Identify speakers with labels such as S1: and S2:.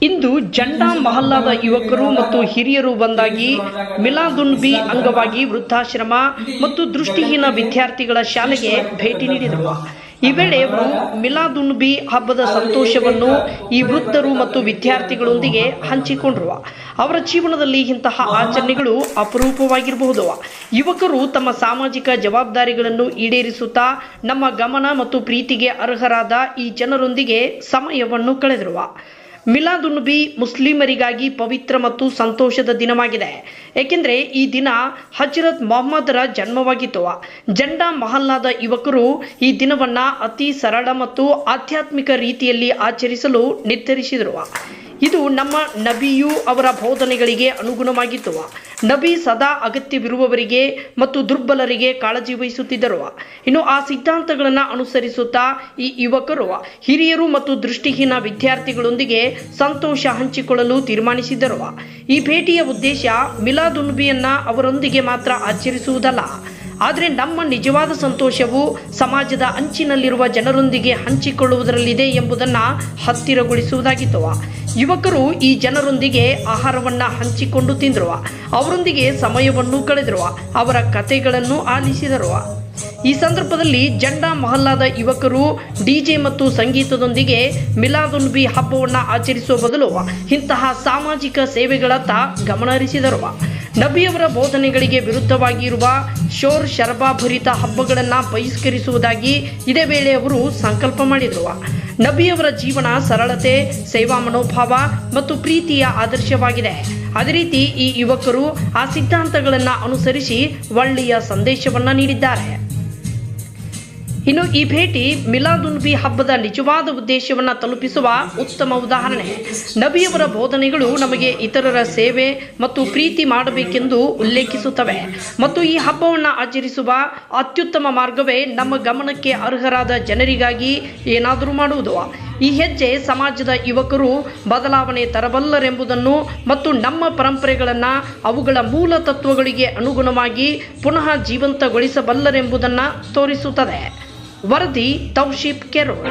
S1: ಇಂದು ಜಂಡಾ ಮಹಲ್ಲಾದ ಯುವಕರು ಮತ್ತು ಹಿರಿಯರು ಒಂದಾಗಿ ಮಿಲಾದುನ್ನಬಿ ಅಂಗವಾಗಿ ವೃದ್ಧಾಶ್ರಮ ಮತ್ತು ದೃಷ್ಟಿಹೀನ ವಿದ್ಯಾರ್ಥಿಗಳ ಶಾಲೆಗೆ ಭೇಟಿ ನೀಡಿದರು. ಈ ವೇಳೆ ಅವರು ಮಿಲಾದುನ್ನಬಿ ಹಬ್ಬದ ಸಂತೋಷವನ್ನು ಈ ವೃದ್ಧರು ಮತ್ತು ವಿದ್ಯಾರ್ಥಿಗಳೊಂದಿಗೆ ಹಂಚಿಕೊಂಡರು. ಅವರ ಜೀವನದಲ್ಲಿ ಇಂತಹ ಆಚರಣೆಗಳು ಅಪರೂಪವಾಗಿರಬಹುದು. ಯುವಕರು ತಮ್ಮ ಸಾಮಾಜಿಕ ಜವಾಬ್ದಾರಿಗಳನ್ನು ಈಡೇರಿಸುತ್ತಾ ನಮ್ಮ ಗಮನ ಮತ್ತು ಪ್ರೀತಿಗೆ ಅರ್ಹರಾದ ಈ ಜನರೊಂದಿಗೆ ಸಮಯವನ್ನು ಕಳೆದರು. ಮಿಲಾದುನ್ನಬಿ ಮುಸ್ಲಿಮರಿಗಾಗಿ ಪವಿತ್ರ ಮತ್ತು ಸಂತೋಷದ ದಿನವಾಗಿದೆ, ಏಕೆಂದರೆ ಈ ದಿನ ಹಜರತ್ ಮೊಹಮ್ಮದರ ಜನ್ಮವಾಗಿತ್ತು. ಜಂಡಾ ಮಹಲ್ಲಾದ ಯುವಕರು ಈ ದಿನವನ್ನು ಅತಿ ಸರಳ ಮತ್ತು ಆಧ್ಯಾತ್ಮಿಕ ರೀತಿಯಲ್ಲಿ ಆಚರಿಸಲು ನಿರ್ಧರಿಸಿದರು. ಇದು ನಮ್ಮ ನಬಿಯು ಅವರ ಬೋಧನೆಗಳಿಗೆ ಅನುಗುಣವಾಗಿತ್ತು. ನಬಿ ಸದಾ ಅಗತ್ಯವಿರುವವರಿಗೆ ಮತ್ತು ದುರ್ಬಲರಿಗೆ ಕಾಳಜಿ ವಹಿಸುತ್ತಿದ್ದರು. ಇನ್ನು ಆ ಸಿದ್ಧಾಂತಗಳನ್ನು ಅನುಸರಿಸುತ್ತಾ ಈ ಯುವಕರು ಹಿರಿಯರು ಮತ್ತು ದೃಷ್ಟಿಹೀನ ವಿದ್ಯಾರ್ಥಿಗಳೊಂದಿಗೆ ಸಂತೋಷ ಹಂಚಿಕೊಳ್ಳಲು ತೀರ್ಮಾನಿಸಿದರು. ಈ ಭೇಟಿಯ ಉದ್ದೇಶ ಮಿಲಾದುನ್ನಬಿಯನ್ನು ಅವರೊಂದಿಗೆ ಮಾತ್ರ ಆಚರಿಸುವುದಲ್ಲ, ಆದರೆ ನಮ್ಮ ನಿಜವಾದ ಸಂತೋಷವು ಸಮಾಜದ ಅಂಚಿನಲ್ಲಿರುವ ಜನರೊಂದಿಗೆ ಹಂಚಿಕೊಳ್ಳುವುದರಲ್ಲಿದೆ ಎಂಬುದನ್ನು ಹತ್ತಿರಗೊಳಿಸುವುದಾಗಿತ್ತು. ಯುವಕರು ಈ ಜನರೊಂದಿಗೆ ಆಹಾರವನ್ನು ಹಂಚಿಕೊಂಡು ತಿಂದರು, ಅವರೊಂದಿಗೆ ಸಮಯವನ್ನು ಕಳೆದರು, ಅವರ ಕಥೆಗಳನ್ನು ಆಲಿಸಿದರು. ಈ ಸಂದರ್ಭದಲ್ಲಿ ಜಂಡಾ ಮಹಲ್ಲಾದ ಯುವಕರು ಡಿಜೆ ಮತ್ತು ಸಂಗೀತದೊಂದಿಗೆ ಮಿಲಾದುನ್ನಬಿ ಹಬ್ಬವನ್ನು ಆಚರಿಸುವ ಬದಲು ಇಂತಹ ಸಾಮಾಜಿಕ ಸೇವೆಗಳತ್ತ ಗಮನ ಹರಿಸಿದರು. ನಬಿಯವರ ಬೋಧನೆಗಳಿಗೆ ವಿರುದ್ಧವಾಗಿರುವ ಶೋರ್ ಶರಬಾಭರಿತ ಹಬ್ಬಗಳನ್ನು ಬಹಿಷ್ಕರಿಸುವುದಾಗಿ ಇದೇ ವೇಳೆ ಅವರು ಸಂಕಲ್ಪ ಮಾಡಿದರು. ನಬಿಯವರ ಜೀವನ ಸರಳತೆ, ಸೇವಾ ಮನೋಭಾವ ಮತ್ತು ಪ್ರೀತಿಯ ಆದರ್ಶವಾಗಿದೆ. ಅದೇ ರೀತಿ ಈ ಯುವಕರು ಆ ಸಿದ್ಧಾಂತಗಳನ್ನು ಅನುಸರಿಸಿ ಒಳ್ಳೆಯ ಸಂದೇಶವನ್ನು ನೀಡಿದ್ದಾರೆ. ಇನ್ನು ಈ ಭೇಟಿ ಮಿಲಾದುನ್ನಬಿ ಹಬ್ಬದ ನಿಜವಾದ ಉದ್ದೇಶವನ್ನು ತಲುಪಿಸುವ ಉತ್ತಮ ಉದಾಹರಣೆ. ನಬಿಯವರ ಬೋಧನೆಗಳು ನಮಗೆ ಇತರರ ಸೇವೆ ಮತ್ತು ಪ್ರೀತಿ ಮಾಡಬೇಕೆಂದು ಉಲ್ಲೇಖಿಸುತ್ತವೆ ಮತ್ತು ಈ ಹಬ್ಬವನ್ನು ಆಚರಿಸುವ ಅತ್ಯುತ್ತಮ ಮಾರ್ಗವೇ ನಮ್ಮ ಗಮನಕ್ಕೆ ಅರ್ಹರಾದ ಜನರಿಗಾಗಿ ಏನಾದರೂ ಮಾಡುವುದು. ಈ ಹೆಜ್ಜೆ ಸಮಾಜದ ಯುವಕರು ಬದಲಾವಣೆ ತರಬಲ್ಲರೆಂಬುದನ್ನು ಮತ್ತು ನಮ್ಮ ಪರಂಪರೆಗಳನ್ನು ಅವುಗಳ ಮೂಲ ತತ್ವಗಳಿಗೆ ಅನುಗುಣವಾಗಿ ಪುನಃ ಜೀವಂತಗೊಳಿಸಬಲ್ಲರೆಂಬುದನ್ನು ತೋರಿಸುತ್ತದೆ. ವರದಿ ತೌಶೀಫ್ ಕೆರೋಳ್.